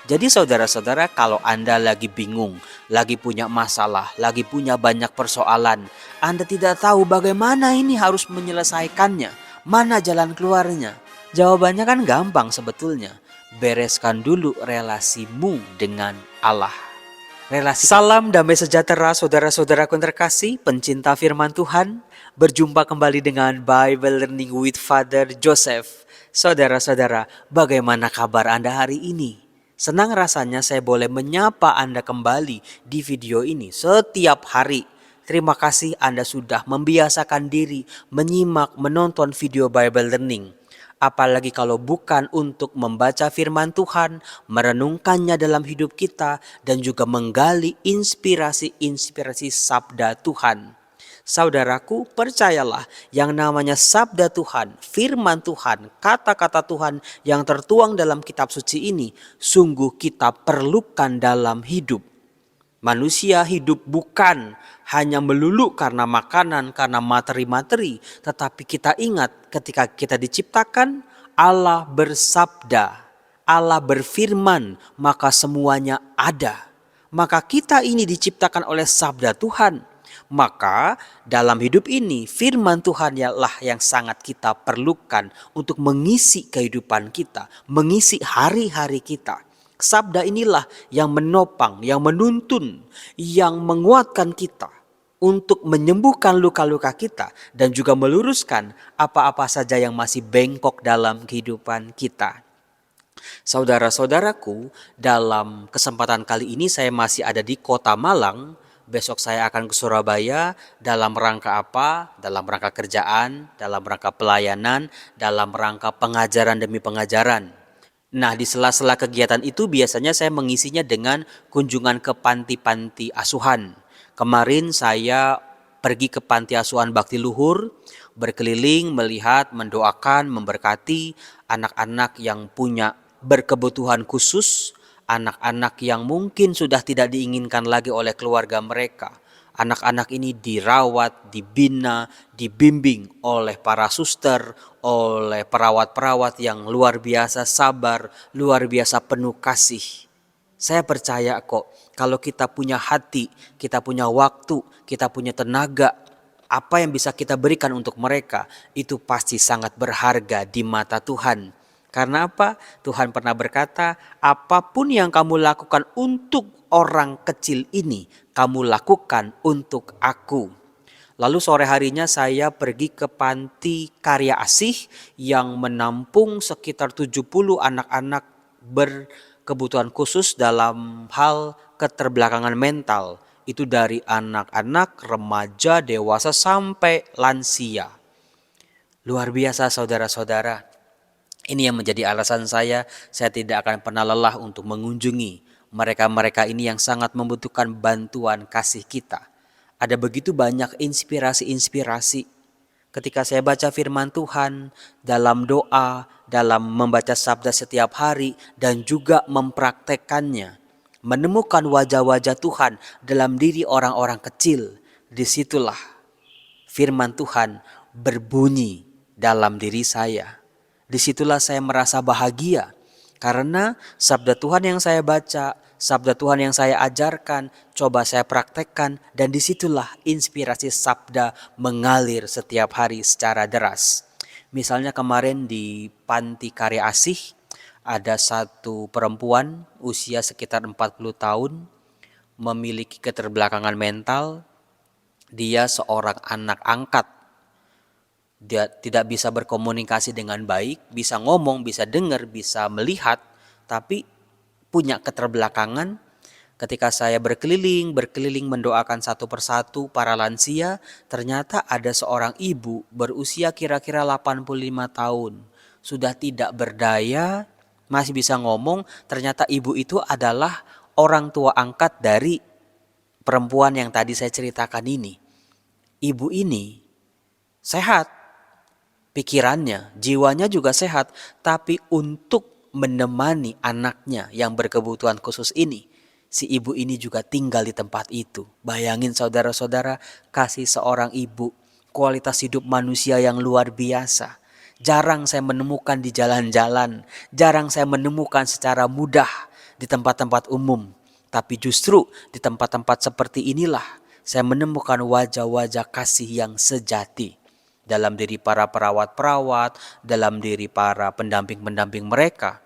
Jadi saudara-saudara, kalau Anda lagi bingung, lagi punya masalah, lagi punya banyak persoalan, Anda tidak tahu bagaimana ini harus menyelesaikannya, mana jalan keluarnya. Jawabannya kan gampang sebetulnya. Bereskan dulu relasimu dengan Allah. Salam damai sejahtera saudara-saudaraku yang terkasih, pencinta firman Tuhan. Berjumpa kembali dengan Bible Learning with Father Joseph. Saudara-saudara, bagaimana kabar Anda hari ini? Senang rasanya saya boleh menyapa Anda kembali di video ini setiap hari. Terima kasih Anda sudah membiasakan diri menyimak, menonton video Bible Learning. Apalagi kalau bukan untuk membaca firman Tuhan, merenungkannya dalam hidup kita, dan juga menggali inspirasi-inspirasi sabda Tuhan. Saudaraku, percayalah yang namanya sabda Tuhan, firman Tuhan, kata-kata Tuhan yang tertuang dalam kitab suci ini, sungguh kita perlukan dalam hidup. Manusia hidup bukan hanya melulu karena makanan, karena materi-materi. Tetapi kita ingat ketika kita diciptakan, Allah bersabda, Allah berfirman, maka semuanya ada. Maka kita ini diciptakan oleh sabda Tuhan. Maka dalam hidup ini firman Tuhan ialah yang sangat kita perlukan untuk mengisi kehidupan kita, mengisi hari-hari kita. Sabda inilah yang menopang, yang menuntun, yang menguatkan kita untuk menyembuhkan luka-luka kita dan juga meluruskan apa-apa saja yang masih bengkok dalam kehidupan kita. Saudara-saudaraku, dalam kesempatan kali ini saya masih ada di Kota Malang. Besok saya akan ke Surabaya dalam rangka apa? Dalam rangka kerjaan, dalam rangka pelayanan, dalam rangka pengajaran demi pengajaran. Nah, di sela-sela kegiatan itu biasanya saya mengisinya dengan kunjungan ke panti-panti asuhan. Kemarin saya pergi ke panti asuhan Bakti Luhur, berkeliling, melihat, mendoakan, memberkati anak-anak yang punya berkebutuhan khusus, anak-anak yang mungkin sudah tidak diinginkan lagi oleh keluarga mereka. Anak-anak ini dirawat, dibina, dibimbing oleh para suster, oleh perawat-perawat yang luar biasa sabar, luar biasa penuh kasih. Saya percaya kok kalau kita punya hati, kita punya waktu, kita punya tenaga, apa yang bisa kita berikan untuk mereka itu pasti sangat berharga di mata Tuhan. Karena apa? Tuhan pernah berkata, apapun yang kamu lakukan untuk orang kecil ini, kamu lakukan untuk aku. Lalu sore harinya saya pergi ke panti karya asih yang menampung sekitar 70 anak-anak berkebutuhan khusus dalam hal keterbelakangan mental. Itu dari anak-anak, remaja, dewasa sampai lansia. Luar biasa saudara-saudara. Ini yang menjadi alasan saya tidak akan pernah lelah untuk mengunjungi mereka-mereka ini yang sangat membutuhkan bantuan kasih kita. Ada begitu banyak inspirasi-inspirasi ketika saya baca firman Tuhan, dalam doa, dalam membaca sabda setiap hari, dan juga mempraktekannya. Menemukan wajah-wajah Tuhan dalam diri orang-orang kecil. Disitulah firman Tuhan berbunyi dalam diri saya. Disitulah saya merasa bahagia karena sabda Tuhan yang saya baca, sabda Tuhan yang saya ajarkan, coba saya praktekkan, dan disitulah inspirasi sabda mengalir setiap hari secara deras. Misalnya kemarin di Panti Karya Asih ada satu perempuan usia sekitar 40 tahun memiliki keterbelakangan mental. Dia seorang anak angkat. Dia tidak bisa berkomunikasi dengan baik, bisa ngomong, bisa dengar, bisa melihat, tapi punya keterbelakangan. Ketika saya berkeliling mendoakan satu persatu para lansia, ternyata ada seorang ibu berusia kira-kira 85 tahun. Sudah tidak berdaya, masih bisa ngomong, ternyata ibu itu adalah orang tua angkat dari perempuan yang tadi saya ceritakan ini. Ibu ini sehat, pikirannya, jiwanya juga sehat, tapi untuk menemani anaknya yang berkebutuhan khusus ini, si ibu ini juga tinggal di tempat itu. Bayangin saudara-saudara, kasih seorang ibu, kualitas hidup manusia yang luar biasa. Jarang saya menemukan di jalan-jalan, jarang saya menemukan secara mudah di tempat-tempat umum. Tapi justru di tempat-tempat seperti inilah saya menemukan wajah-wajah kasih yang sejati dalam diri para perawat-perawat, dalam diri para pendamping-pendamping mereka.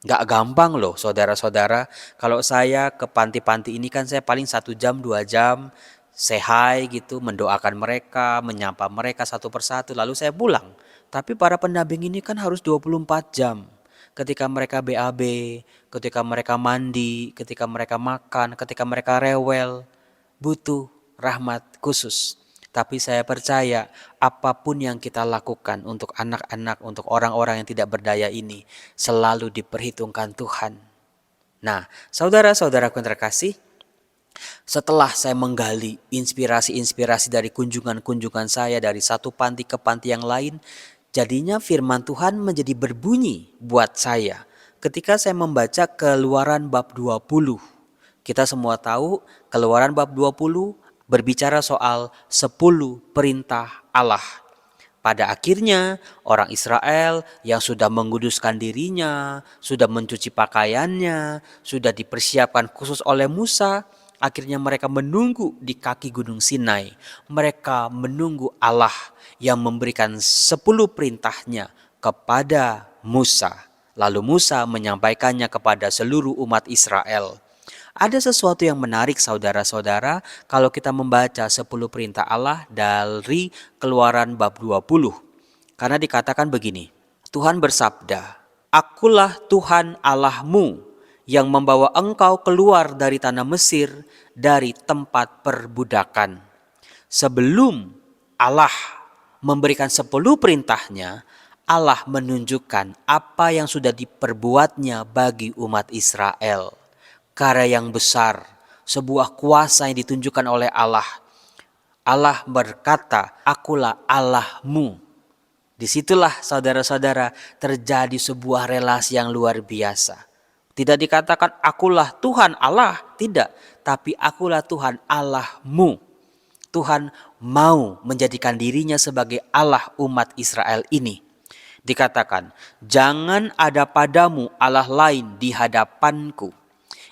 Gak gampang loh saudara-saudara. Kalau saya ke panti-panti ini kan saya paling 1 jam 2 jam say hi gitu, mendoakan mereka, menyapa mereka satu persatu lalu saya pulang. Tapi para pendamping ini kan harus 24 jam. Ketika mereka BAB, ketika mereka mandi, ketika mereka makan, ketika mereka rewel, butuh rahmat khusus. Tapi saya percaya apapun yang kita lakukan untuk anak-anak, untuk orang-orang yang tidak berdaya ini selalu diperhitungkan Tuhan. Nah, saudara-saudaraku yang terkasih, setelah saya menggali inspirasi-inspirasi dari kunjungan-kunjungan saya dari satu panti ke panti yang lain, jadinya firman Tuhan menjadi berbunyi buat saya. Ketika saya membaca Keluaran bab 20, kita semua tahu Keluaran bab 20 berbicara soal 10 perintah Allah. Pada akhirnya orang Israel yang sudah menguduskan dirinya, sudah mencuci pakaiannya, sudah dipersiapkan khusus oleh Musa, akhirnya mereka menunggu di kaki Gunung Sinai. Mereka menunggu Allah yang memberikan 10 perintahnya kepada Musa. Lalu Musa menyampaikannya kepada seluruh umat Israel. Ada sesuatu yang menarik saudara-saudara kalau kita membaca 10 perintah Allah dari Keluaran bab 20. Karena dikatakan begini, Tuhan bersabda, "Akulah Tuhan Allahmu yang membawa engkau keluar dari tanah Mesir, dari tempat perbudakan." Sebelum Allah memberikan 10 perintahnya, Allah menunjukkan apa yang sudah diperbuatnya bagi umat Israel. Karya yang besar, sebuah kuasa yang ditunjukkan oleh Allah. Allah berkata, "Akulah Allahmu." Disitulah saudara-saudara terjadi sebuah relasi yang luar biasa. Tidak dikatakan akulah Tuhan Allah, tidak. Tapi akulah Tuhan Allahmu. Tuhan mau menjadikan dirinya sebagai Allah umat Israel ini. Dikatakan, "Jangan ada padamu Allah lain di hadapanku."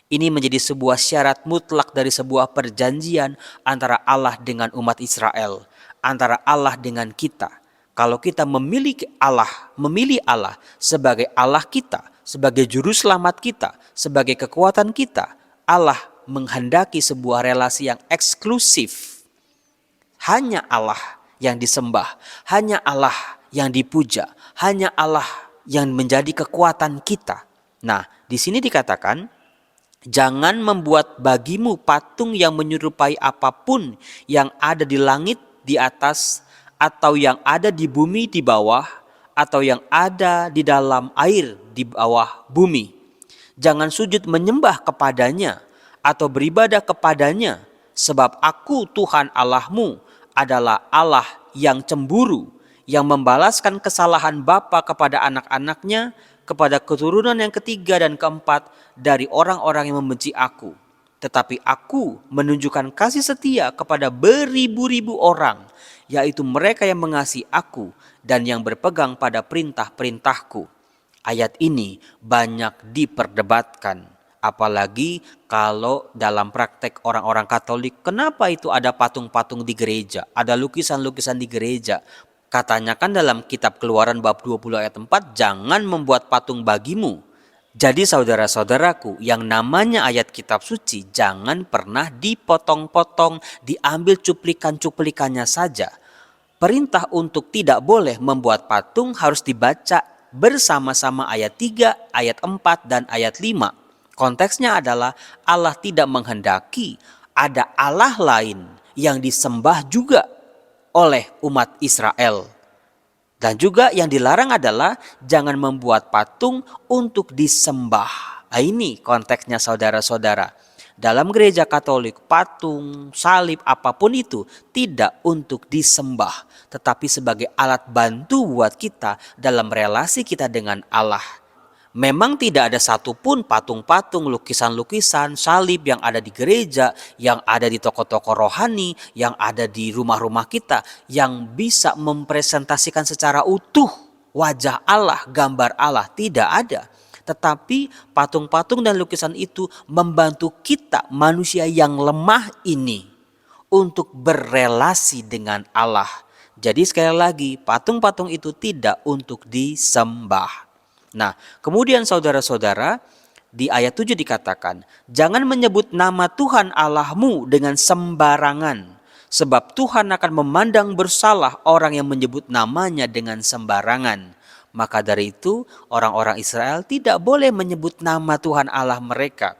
Ini menjadi sebuah syarat mutlak dari sebuah perjanjian antara Allah dengan umat Israel, antara Allah dengan kita. Kalau kita memilih Allah sebagai Allah kita, sebagai juru selamat kita, sebagai kekuatan kita, Allah menghendaki sebuah relasi yang eksklusif. Hanya Allah yang disembah, hanya Allah yang dipuja, hanya Allah yang menjadi kekuatan kita. Nah, di sini dikatakan, "Jangan membuat bagimu patung yang menyerupai apapun yang ada di langit di atas, atau yang ada di bumi di bawah, atau yang ada di dalam air di bawah bumi. Jangan sujud menyembah kepadanya atau beribadah kepadanya, sebab aku Tuhan Allahmu adalah Allah yang cemburu, yang membalaskan kesalahan bapa kepada anak-anaknya, kepada keturunan yang ketiga dan keempat dari orang-orang yang membenci aku. Tetapi aku menunjukkan kasih setia kepada beribu-ribu orang, yaitu mereka yang mengasihi aku dan yang berpegang pada perintah-perintahku." Ayat ini banyak diperdebatkan. Apalagi kalau dalam praktek orang-orang Katolik, kenapa itu ada patung-patung di gereja, ada lukisan-lukisan di gereja. Katanya kan dalam kitab Keluaran bab 20 ayat 4, "Jangan membuat patung bagimu." Jadi saudara-saudaraku, yang namanya ayat kitab suci jangan pernah dipotong-potong, diambil cuplikan-cuplikannya saja. Perintah untuk tidak boleh membuat patung harus dibaca bersama-sama ayat 3, ayat 4, dan ayat 5. Konteksnya adalah Allah tidak menghendaki ada Allah lain yang disembah juga oleh umat Israel. Dan juga yang dilarang adalah jangan membuat patung untuk disembah. Nah, ini konteksnya saudara-saudara. Dalam gereja Katolik, patung, salib, apapun itu tidak untuk disembah, tetapi sebagai alat bantu buat kita dalam relasi kita dengan Allah. Memang tidak ada satupun patung-patung, lukisan-lukisan, salib yang ada di gereja, yang ada di toko-toko rohani, yang ada di rumah-rumah kita, yang bisa mempresentasikan secara utuh wajah Allah, gambar Allah. Tidak ada. Tetapi patung-patung dan lukisan itu membantu kita manusia yang lemah ini untuk berrelasi dengan Allah. Jadi sekali lagi, patung-patung itu tidak untuk disembah. Nah, kemudian saudara-saudara, di ayat 7 dikatakan, jangan menyebut nama Tuhan Allahmu dengan sembarangan, sebab Tuhan akan memandang bersalah orang yang menyebut namanya dengan sembarangan. Maka dari itu, orang-orang Israel tidak boleh menyebut nama Tuhan Allah mereka.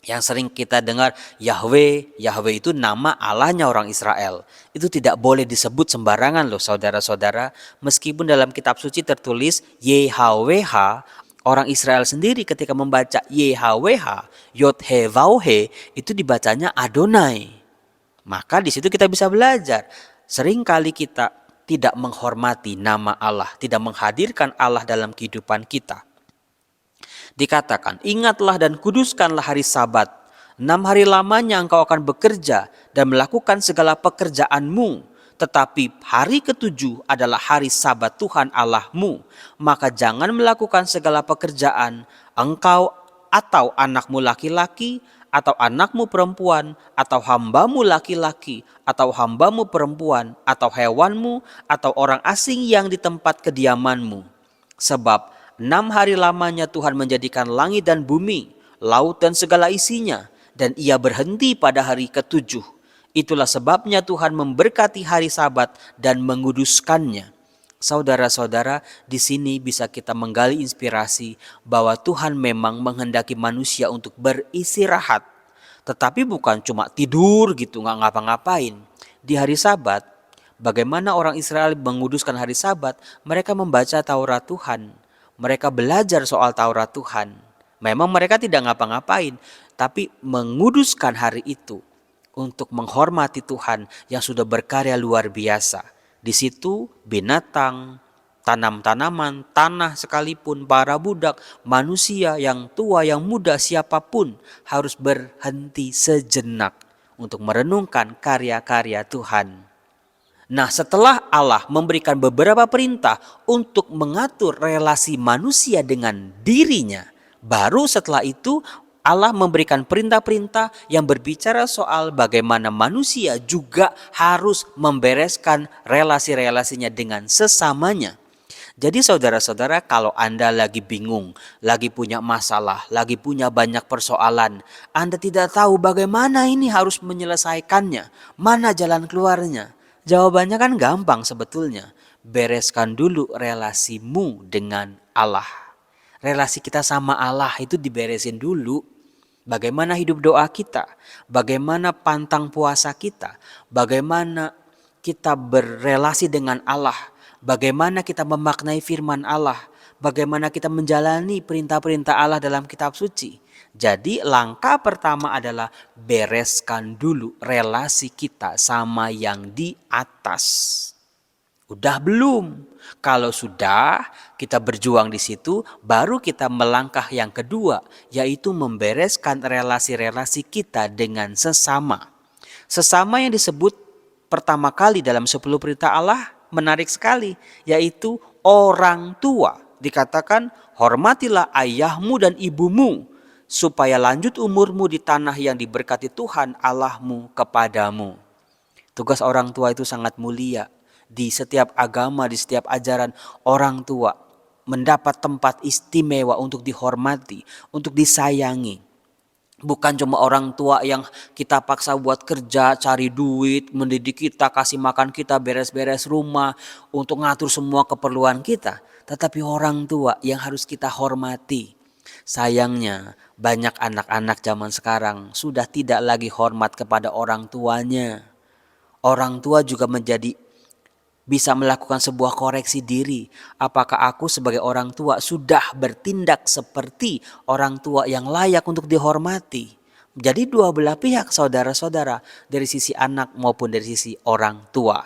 Yang sering kita dengar Yahweh, Yahweh itu nama Allahnya orang Israel. Itu tidak boleh disebut sembarangan loh saudara-saudara. Meskipun dalam kitab suci tertulis YHWH, orang Israel sendiri ketika membaca YHWH, Yod-He-Vau-He, itu dibacanya Adonai. Maka di situ kita bisa belajar. Seringkali kita tidak menghormati nama Allah, tidak menghadirkan Allah dalam kehidupan kita. Dikatakan, ingatlah dan kuduskanlah hari Sabat. 6 hari lamanya engkau akan bekerja dan melakukan segala pekerjaanmu. Tetapi hari ke-7 adalah hari Sabat Tuhan Allahmu. Maka jangan melakukan segala pekerjaan engkau atau anakmu laki-laki, atau anakmu perempuan, atau hambamu laki-laki, atau hambamu perempuan, atau hewanmu, atau orang asing yang di tempat kediamanmu. Sebab 6 hari lamanya Tuhan menjadikan langit dan bumi, laut dan segala isinya, dan ia berhenti pada hari ke-7. Itulah sebabnya Tuhan memberkati hari Sabat dan menguduskannya. Saudara-saudara, di sini bisa kita menggali inspirasi bahwa Tuhan memang menghendaki manusia untuk beristirahat. Tetapi bukan cuma tidur gitu, nggak ngapa-ngapain. Di hari Sabat, bagaimana orang Israel menguduskan hari Sabat? Mereka membaca Taurat Tuhan. Mereka belajar soal Taurat Tuhan. Memang mereka tidak ngapa-ngapain, tapi menguduskan hari itu untuk menghormati Tuhan yang sudah berkarya luar biasa. Di situ binatang, tanam-tanaman, tanah sekalipun, para budak, manusia yang tua, yang muda, siapapun harus berhenti sejenak untuk merenungkan karya-karya Tuhan. Nah, setelah Allah memberikan beberapa perintah untuk mengatur relasi manusia dengan dirinya, baru setelah itu Allah memberikan perintah-perintah yang berbicara soal bagaimana manusia juga harus membereskan relasi-relasinya dengan sesamanya. Jadi saudara-saudara, kalau Anda lagi bingung, lagi punya masalah, lagi punya banyak persoalan, Anda tidak tahu bagaimana ini harus menyelesaikannya, mana jalan keluarnya. Jawabannya kan gampang sebetulnya. Bereskan dulu relasimu dengan Allah. Relasi kita sama Allah itu diberesin dulu. Bagaimana hidup doa kita, bagaimana pantang puasa kita, bagaimana kita berrelasi dengan Allah, bagaimana kita memaknai firman Allah, bagaimana kita menjalani perintah-perintah Allah dalam kitab suci. Jadi langkah pertama adalah bereskan dulu relasi kita sama yang di atas. Udah belum? Kalau sudah, kita berjuang di situ, baru kita melangkah yang kedua, yaitu membereskan relasi-relasi kita dengan sesama. Sesama yang disebut pertama kali dalam 10 perintah Allah menarik sekali, yaitu orang tua. Dikatakan, hormatilah ayahmu dan ibumu, supaya lanjut umurmu di tanah yang diberkati Tuhan Allahmu kepadamu. Tugas orang tua itu sangat mulia. Di setiap agama, di setiap ajaran, orang tua mendapat tempat istimewa untuk dihormati, untuk disayangi. Bukan cuma orang tua yang kita paksa buat kerja, cari duit, mendidik kita, kasih makan kita, beres-beres rumah, untuk ngatur semua keperluan kita. Tetapi orang tua yang harus kita hormati. Sayangnya banyak anak-anak zaman sekarang sudah tidak lagi hormat kepada orang tuanya. Orang tua juga bisa melakukan sebuah koreksi diri. Apakah aku sebagai orang tua sudah bertindak seperti orang tua yang layak untuk dihormati? Jadi dua belah pihak saudara-saudara, dari sisi anak maupun dari sisi orang tua.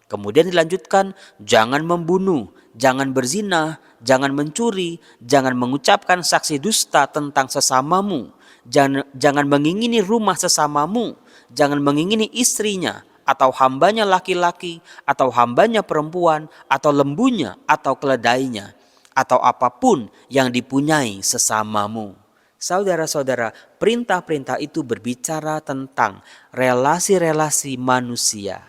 Kemudian dilanjutkan, jangan membunuh, jangan berzina, jangan mencuri, jangan mengucapkan saksi dusta tentang sesamamu, jangan mengingini rumah sesamamu, jangan mengingini istrinya, atau hambanya laki-laki, atau hambanya perempuan, atau lembunya, atau keledainya, atau apapun yang dipunyai sesamamu. Saudara-saudara, perintah-perintah itu berbicara tentang relasi-relasi manusia.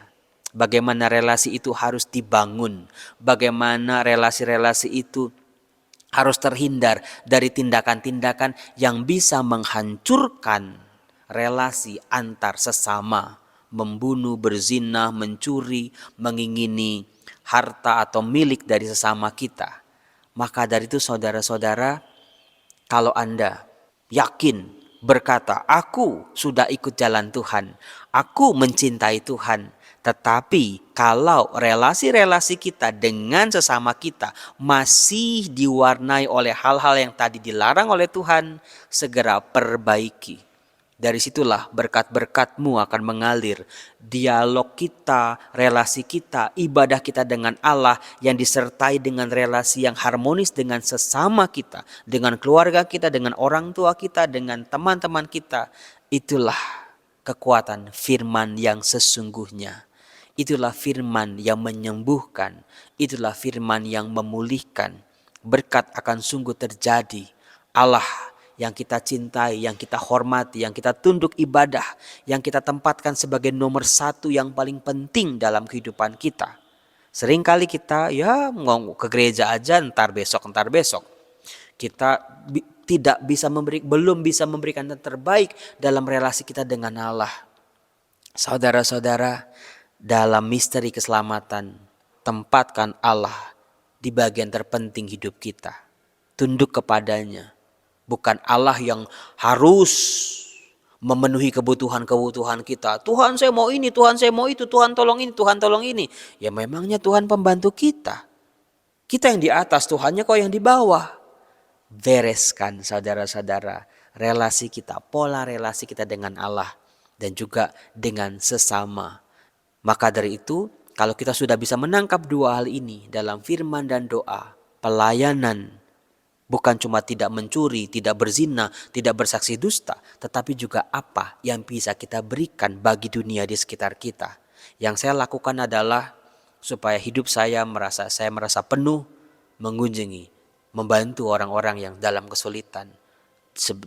Bagaimana relasi itu harus dibangun, bagaimana relasi-relasi itu harus terhindar dari tindakan-tindakan yang bisa menghancurkan relasi antar sesama, membunuh, berzina, mencuri, mengingini harta atau milik dari sesama kita. Maka dari itu saudara-saudara, kalau Anda yakin berkata, aku sudah ikut jalan Tuhan, aku mencintai Tuhan, tetapi kalau relasi-relasi kita dengan sesama kita masih diwarnai oleh hal-hal yang tadi dilarang oleh Tuhan, segera perbaiki. Dari situlah berkat-berkat-Mu akan mengalir. Dialog kita, relasi kita, ibadah kita dengan Allah yang disertai dengan relasi yang harmonis dengan sesama kita, dengan keluarga kita, dengan orang tua kita, dengan teman-teman kita. Itulah kekuatan firman yang sesungguhnya. Itulah firman yang menyembuhkan. Itulah firman yang memulihkan. Berkat akan sungguh terjadi. Allah yang kita cintai, yang kita hormati, yang kita tunduk ibadah, yang kita tempatkan sebagai nomor satu yang paling penting dalam kehidupan kita. Seringkali kita mau ke gereja aja ntar besok. Kita belum bisa memberikan yang terbaik dalam relasi kita dengan Allah. Saudara-saudara, dalam misteri keselamatan, tempatkan Allah di bagian terpenting hidup kita. Tunduk kepadanya. Bukan Allah yang harus memenuhi kebutuhan-kebutuhan kita. Tuhan saya mau ini, Tuhan saya mau itu, Tuhan tolong ini, Tuhan tolong ini. Ya memangnya Tuhan pembantu kita. Kita yang di atas, Tuhannya kok yang di bawah. Bereskan saudara-saudara relasi kita, pola relasi kita dengan Allah dan juga dengan sesama. Maka dari itu, kalau kita sudah bisa menangkap dua hal ini dalam firman dan doa, pelayanan bukan cuma tidak mencuri, tidak berzina, tidak bersaksi dusta, tetapi juga apa yang bisa kita berikan bagi dunia di sekitar kita. Yang saya lakukan adalah supaya hidup saya merasa penuh, mengunjungi, membantu orang-orang yang dalam kesulitan.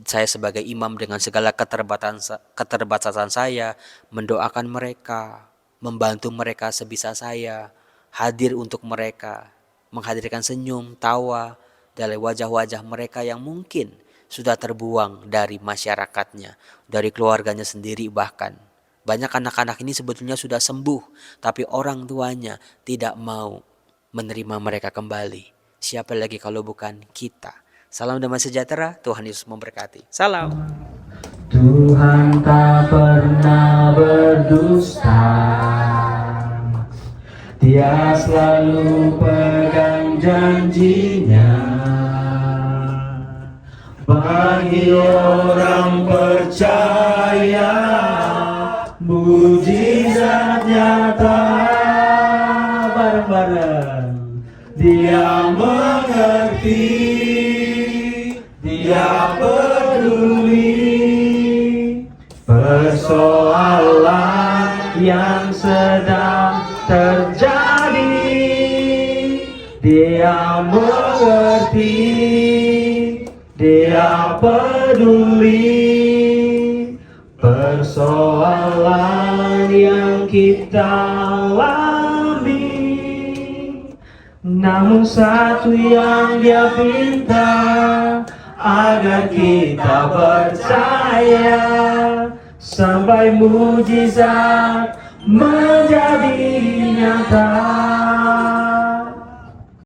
Saya sebagai imam dengan segala keterbatasan saya, mendoakan mereka, membantu mereka sebisa saya, hadir untuk mereka, menghadirkan senyum, tawa, dari wajah-wajah mereka yang mungkin sudah terbuang dari masyarakatnya, dari keluarganya sendiri bahkan. Banyak anak-anak ini sebetulnya sudah sembuh, tapi orang tuanya tidak mau menerima mereka kembali. Siapa lagi kalau bukan kita? Salam damai sejahtera, Tuhan Yesus memberkati. Salam. Tuhan tak pernah berdusta, Dia selalu pegang janjinya. Bagi orang percaya, mujizat nyata. Bareng-bareng, Dia mengerti, Dia peduli persoalan yang sedang terjadi. Dia mengerti, Dia peduli persoalan yang kita alami. Namun satu yang Dia minta, agar kita percaya sampai mujizat menjadi nyata.